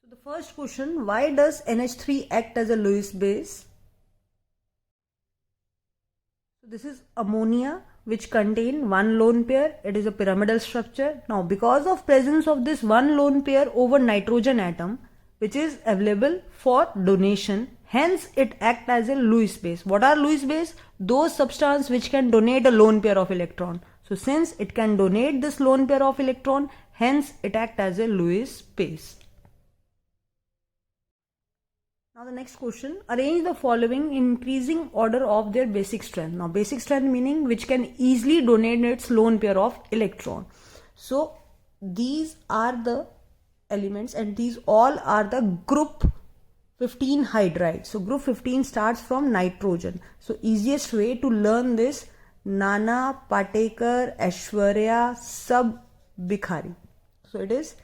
So the first question, why does NH3 act as a Lewis base? So this is ammonia which contain one lone pair. It is a pyramidal structure. Now because of presence of this one lone pair over nitrogen atom which is available for donation, hence it acts as a Lewis base. What are Lewis base? Those substances which can donate a lone pair of electron. So since it can donate this lone pair of electron, hence it acts as a Lewis base. Now the next question, arrange the following in increasing order of their basic strength. Now basic strength meaning which can easily donate its lone pair of electron. So these are the elements and these all are the group 15 hydride. So group 15 starts from nitrogen. So easiest way to learn this, Nana, Patekar, Aishwarya, Sab, Bikhari. So it is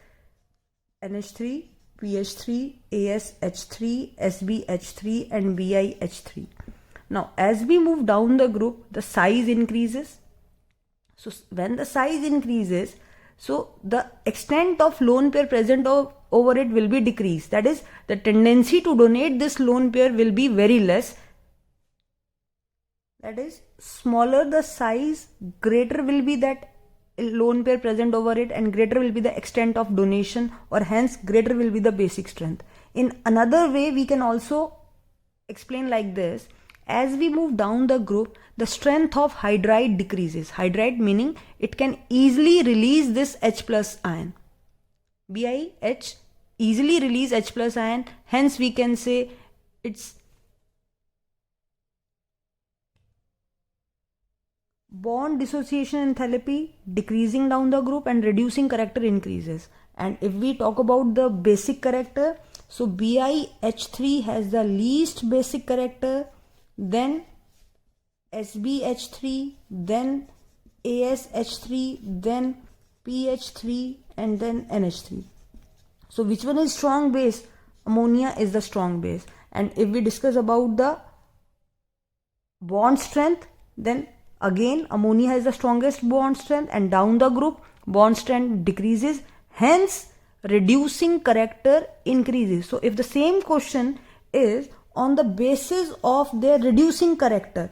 NH3, PH3, ASH3, SbH3 and BiH3. Now as we move down the group, the size increases. So when the size increases, so the extent of lone pair present over it will be decreased. That is, the tendency to donate this lone pair will be very less. That is, smaller the size, greater will be that lone pair present over it and greater will be the extent of donation, or hence greater will be the basic strength. In another way we can also explain like this, as we move down the group, the strength of hydride decreases. Hydride meaning it can easily release this H plus ion. BiH easily release H plus ion, hence we can say its bond dissociation enthalpy decreasing down the group and reducing character increases. And if we talk about the basic character, so BiH3 has the least basic character, then SbH3, then ASH3, then PH3 and then NH3. So which one is strong base? Ammonia is the strong base. And if we discuss about the bond strength, then again ammonia has the strongest bond strength and down the group bond strength decreases, hence reducing character increases. So if the same question is on the basis of their reducing character,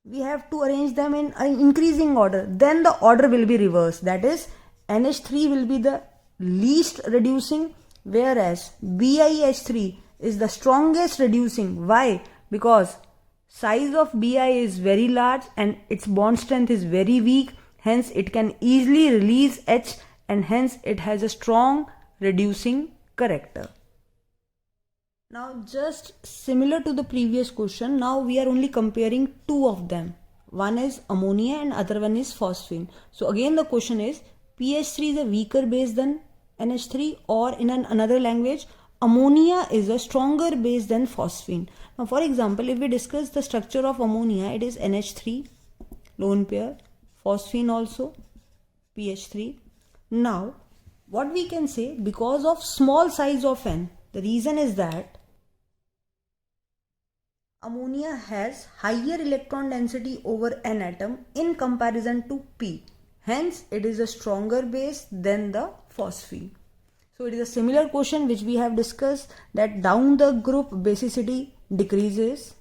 we have to arrange them in an increasing order, then the order will be reversed. That is, NH3 will be the least reducing, whereas BiH3 is the strongest reducing. Why? Because size of Bi is very large and its bond strength is very weak, hence it can easily release H and hence it has a strong reducing character. Now just similar to the previous question, now we are only comparing two of them. One is ammonia and other one is phosphine. So again the question is, PH3 is a weaker base than NH3, or in another language, ammonia is a stronger base than phosphine. Now for example, if we discuss the structure of ammonia, it is NH3 lone pair, phosphine also PH3. Now what we can say, because of small size of N, the reason is that ammonia has higher electron density over N atom in comparison to P. Hence it is a stronger base than the phosphine. So it is a similar question which we have discussed, that down the group basicity decreases.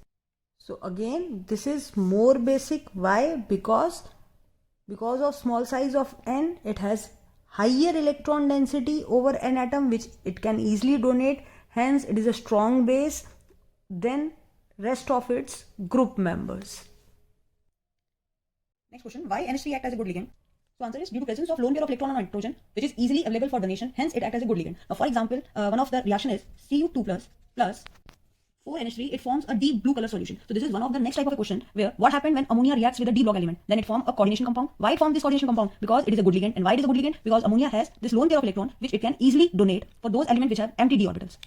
So again this is more basic. Why? Because of small size of N, it has higher electron density over N atom which it can easily donate, hence it is a strong base than rest of its group members. Next question, why NH3 act as a good ligand? So answer is due to presence of lone pair of electron on nitrogen, which is easily available for donation, hence it acts as a good ligand. Now for example, one of the reaction is Cu2 plus 4NH3, it forms a deep blue color solution. So this is one of the next type of a question where what happened when ammonia reacts with a D block element, then it forms a coordination compound. Why it forms this coordination compound? Because it is a good ligand. And why it is a good ligand? Because ammonia has this lone pair of electron which it can easily donate for those elements which have empty D orbitals.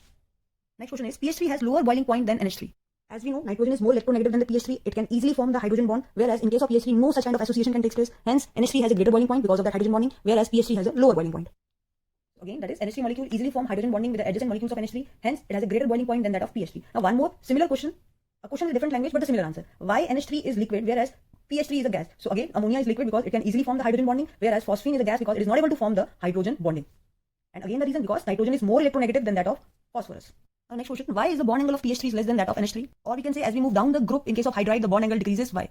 Next question is, PH3 has lower boiling point than NH3. As we know, nitrogen is more electronegative than the PH3. It can easily form the hydrogen bond, whereas in case of PH3, no such kind of association can take place. Hence, NH3 has a greater boiling point because of that hydrogen bonding, whereas PH3 has a lower boiling point. Again, that is, NH3 molecule easily form hydrogen bonding with the adjacent molecules of NH3. Hence, it has a greater boiling point than that of PH3. Now, one more similar question. A question with different language, but a similar answer. Why NH3 is liquid, whereas PH3 is a gas? So again, ammonia is liquid because it can easily form the hydrogen bonding, whereas phosphine is a gas because it is not able to form the hydrogen bonding. And again the reason, because nitrogen is more electronegative than that of phosphorus. Now next question, why is the bond angle of pH3 is less than that of NH3? Or we can say, as we move down the group, in case of hydride, the bond angle decreases. Why?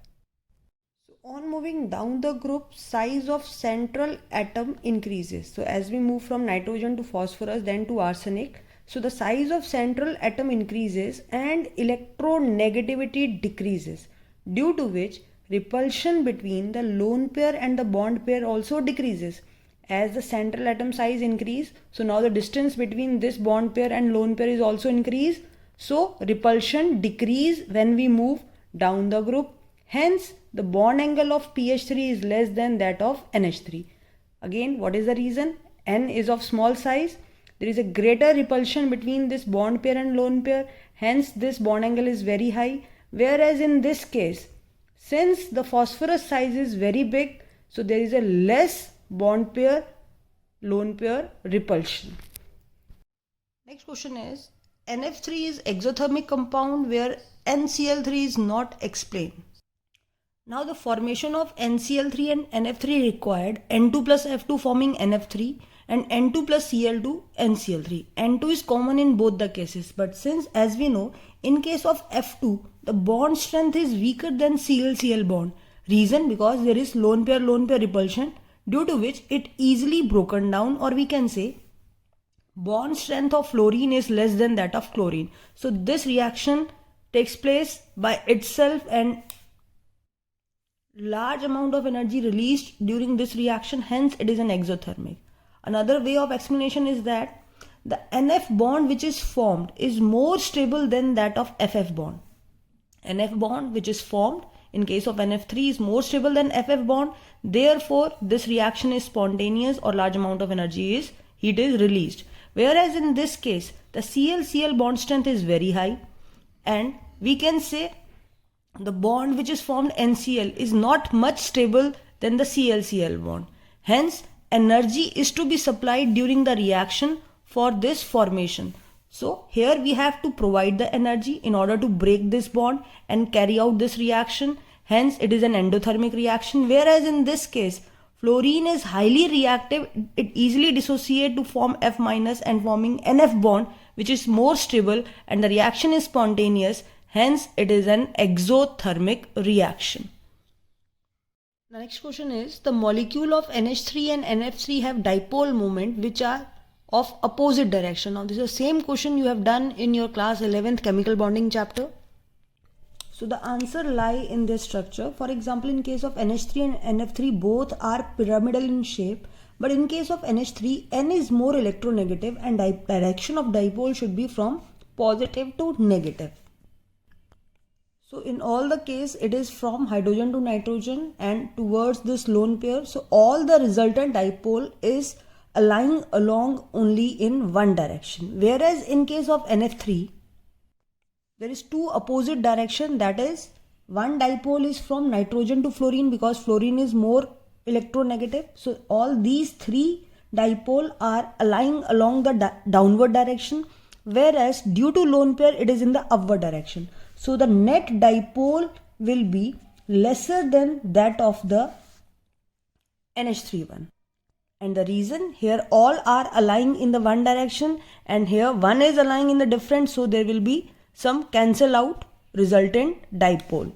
On moving down the group, size of central atom increases. So as we move from nitrogen to phosphorus, then to arsenic, so the size of central atom increases and electronegativity decreases, due to which repulsion between the lone pair and the bond pair also decreases. As the central atom size increase, so now the distance between this bond pair and lone pair is also increase. So repulsion decrease when we move down the group. Hence, the bond angle of pH3 is less than that of NH3. Again, what is the reason? N is of small size. There is a greater repulsion between this bond pair and lone pair. Hence, this bond angle is very high. Whereas in this case, since the phosphorus size is very big, so there is a less bond pair lone pair repulsion. Next question is, NF3 is exothermic compound where NCl3 is not explained. Now the formation of NCl3 and NF3 required N2 plus F2 forming NF3 and N2 plus Cl2 NCl3. N2 is common in both the cases, but since, as we know, in case of F2 the bond strength is weaker than Cl-Cl bond. Reason, because there is lone pair repulsion, due to which it easily broken down, or we can say bond strength of fluorine is less than that of chlorine. So this reaction takes place by itself and large amount of energy released during this reaction, hence it is an exothermic. Another way of explanation is that the NF bond which is formed is more stable than that of FF bond. NF bond which is formed in case of NF3 is more stable than FF bond, therefore this reaction is spontaneous or large amount of energy is heat is released. Whereas in this case the Cl-Cl bond strength is very high, and we can say the bond which is formed NCl is not much stable than the Cl-Cl bond. Hence, energy is to be supplied during the reaction for this formation. So, here we have to provide the energy in order to break this bond and carry out this reaction. Hence, it is an endothermic reaction. Whereas in this case, fluorine is highly reactive. It easily dissociates to form F- and forming NF bond, which is more stable, and the reaction is spontaneous. Hence, it is an exothermic reaction. The next question is, the molecule of NH3 and NF3 have dipole moment which are of opposite direction. Now, this is the same question you have done in your class 11th chemical bonding chapter. So, the answer lie in this structure. For example, in case of NH3 and NF3, both are pyramidal in shape. But in case of NH3, N is more electronegative and direction of dipole should be from positive to negative. So in all the case, it is from hydrogen to nitrogen and towards this lone pair. So all the resultant dipole is lying along only in one direction. Whereas in case of NF3, there is two opposite direction, that is one dipole is from nitrogen to fluorine because fluorine is more electronegative. So all these three dipole are lying along the downward direction, whereas due to lone pair it is in the upward direction. So the net dipole will be lesser than that of the NH3 one. And the reason, here all are aligning in the one direction and here one is aligning in the different, so there will be some cancel out resultant dipole.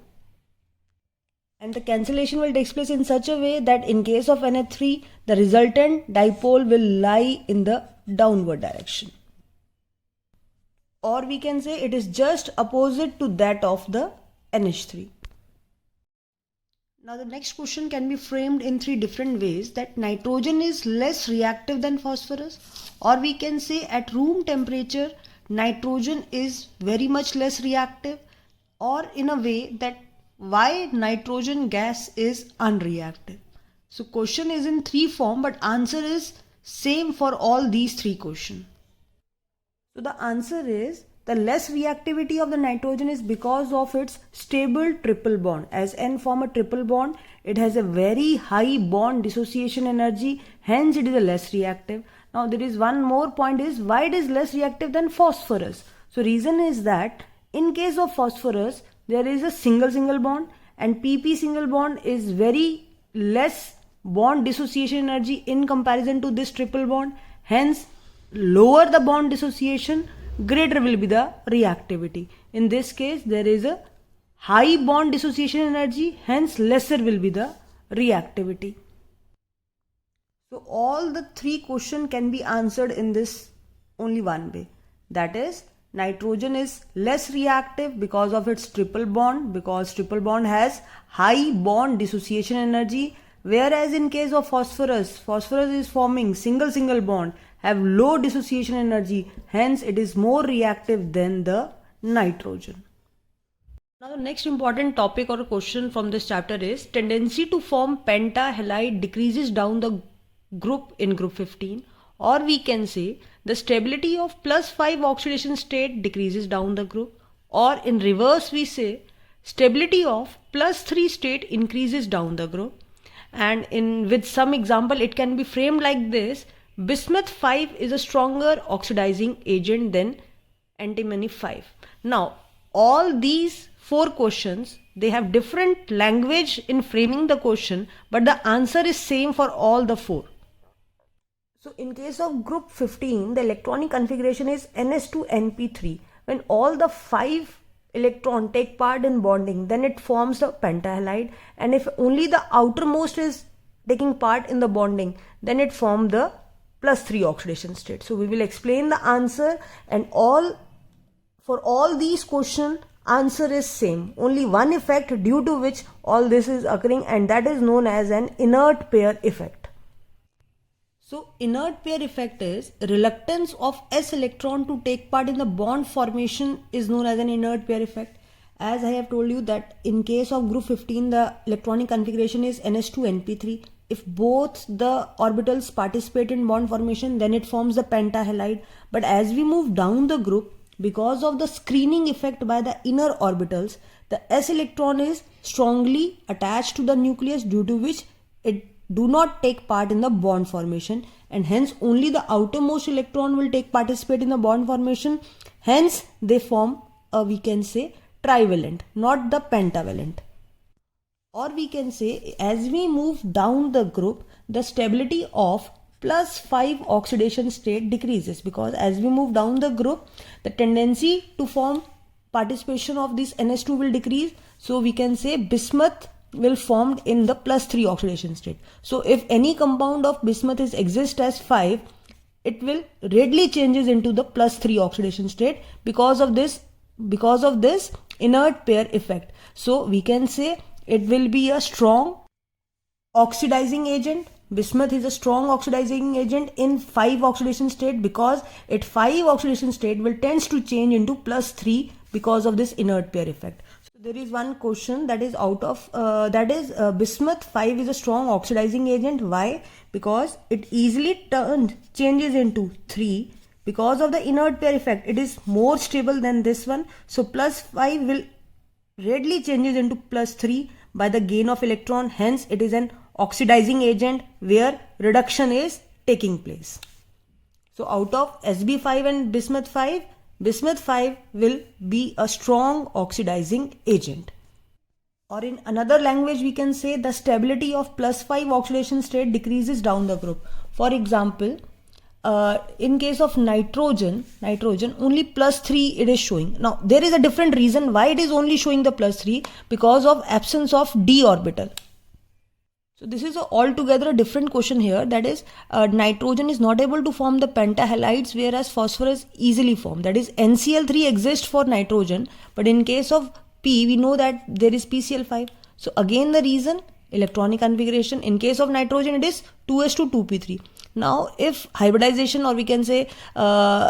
And the cancellation will take place in such a way that in case of NH3, the resultant dipole will lie in the downward direction. Or we can say it is just opposite to that of the NH3. Now the next question can be framed in three different ways, that nitrogen is less reactive than phosphorus, or we can say at room temperature nitrogen is very much less reactive, or in a way that why nitrogen gas is unreactive. So question is in three form, but answer is same for all these three questions. So the answer is, the less reactivity of the nitrogen is because of its stable triple bond. As N form a triple bond, it has a very high bond dissociation energy, hence it is a less reactive. Now there is one more point, is why it is less reactive than phosphorus. So reason is that in case of phosphorus, there is a single bond, and PP single bond is very less bond dissociation energy in comparison to this triple bond. Hence lower the bond dissociation, greater will be the reactivity. In this case, there is a high bond dissociation energy, hence lesser will be the reactivity. So all the three questions can be answered in this only one way. That is, nitrogen is less reactive because of its triple bond, because triple bond has high bond dissociation energy, whereas in case of phosphorus is forming single bond, have low dissociation energy, hence it is more reactive than the nitrogen. Now the next important topic or question from this chapter is tendency to form pentahalide decreases down the group in group 15, or we can say the stability of +5 oxidation state decreases down the group, or in reverse we say stability of +3 state increases down the group. And with some example it can be framed like this: bismuth 5 is a stronger oxidizing agent than antimony 5. Now all these four questions, they have different language in framing the question, but the answer is same for all the four. So in case of group 15, the electronic configuration is NS2NP3. When all the 5 electrons take part in bonding, then it forms the pentahalide, and if only the outermost is taking part in the bonding, then it forms the +3 oxidation state. So we will explain the answer, and for all these questions, answer is same. Only one effect due to which all this is occurring, and that is known as an inert pair effect. So inert pair effect is reluctance of s electron to take part in the bond formation is known as an inert pair effect. As I have told you that in case of group 15, the electronic configuration is NS2NP3. If both the orbitals participate in bond formation, then it forms the pentahalide. But as we move down the group, because of the screening effect by the inner orbitals, the s electron is strongly attached to the nucleus, due to which it do not take part in the bond formation, and hence only the outermost electron will participate in the bond formation. Hence they form we can say trivalent, not the pentavalent. Or we can say, as we move down the group, the stability of +5 oxidation state decreases, because as we move down the group, the tendency to form participation of this NS2 will decrease. So we can say bismuth will formed in the +3 oxidation state. So if any compound of bismuth is exist as 5, it will readily changes into the +3 oxidation state because of this inert pair effect. So we can say it will be a strong oxidizing agent. Bismuth is a strong oxidizing agent in 5 oxidation state, because at 5 oxidation state will tends to change into +3 because of this inert pair effect. So there is one question that is bismuth 5 is a strong oxidizing agent. Why? Because it easily changes into 3 because of the inert pair effect. It is more stable than this one. So +5 will readily changes into +3 by the gain of electron. Hence it is an oxidizing agent where reduction is taking place. So out of Sb5 and bismuth 5 will be a strong oxidizing agent. Or in another language we can say the stability of +5 oxidation state decreases down the group. For example, in case of nitrogen only +3 it is showing. Now there is a different reason why it is only showing the +3, because of absence of d orbital. So this is altogether a different question here, that is nitrogen is not able to form the pentahalides, whereas phosphorus easily form. That is NCl3 exists for nitrogen, but in case of P we know that there is PCl5. So again the reason, electronic configuration, in case of nitrogen it is 2s2 2p3. Now if hybridization, or we can say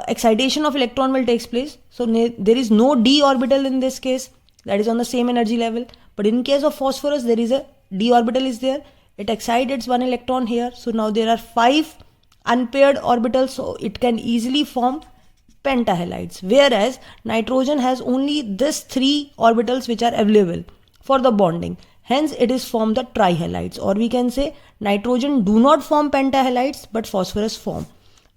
excitation of electron will take place, so there is no d orbital in this case, that is on the same energy level. But in case of phosphorus there is a d orbital is there, it excites its 1 electron here. So now there are 5 unpaired orbitals, so it can easily form pentahalides, whereas nitrogen has only this 3 orbitals which are available for the bonding. Hence it is formed the trihalides, or we can say nitrogen do not form pentahalides but phosphorus form.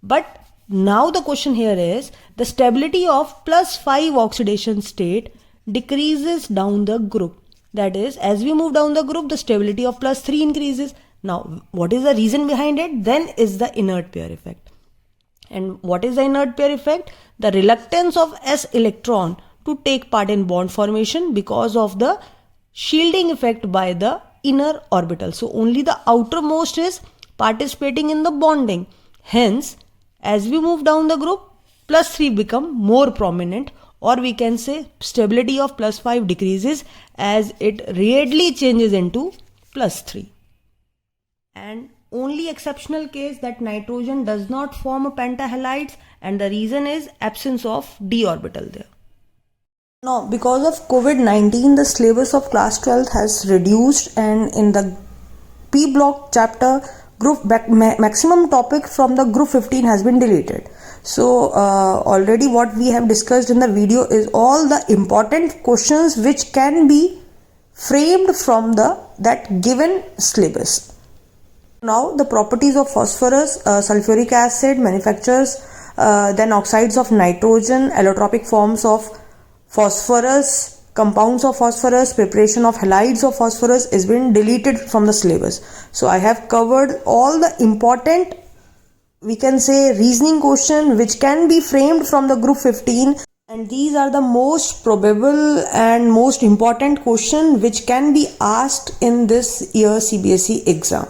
But now the question here is the stability of +5 oxidation state decreases down the group. That is, as we move down the group, the stability of +3 increases. Now what is the reason behind it? Then is the inert pair effect. And what is the inert pair effect? The reluctance of s electron to take part in bond formation because of the shielding effect by the inner orbital. So only the outermost is participating in the bonding. Hence, as we move down the group, +3 become more prominent, or we can say stability of +5 decreases as it readily changes into +3. And only exceptional case that nitrogen does not form a pentahalides, and the reason is absence of d orbital there. Now, because of COVID-19, the syllabus of class 12 has reduced, and in the P block chapter, group maximum topic from the group 15 has been deleted. So already what we have discussed in the video is all the important questions which can be framed from that given syllabus. Now the properties of phosphorus, sulfuric acid, manufactures, then oxides of nitrogen, allotropic forms of phosphorus, compounds of phosphorus, preparation of halides of phosphorus is been deleted from the syllabus. So I have covered all the important, we can say, reasoning question which can be framed from the group 15, and these are the most probable and most important question which can be asked in this year CBSE exam.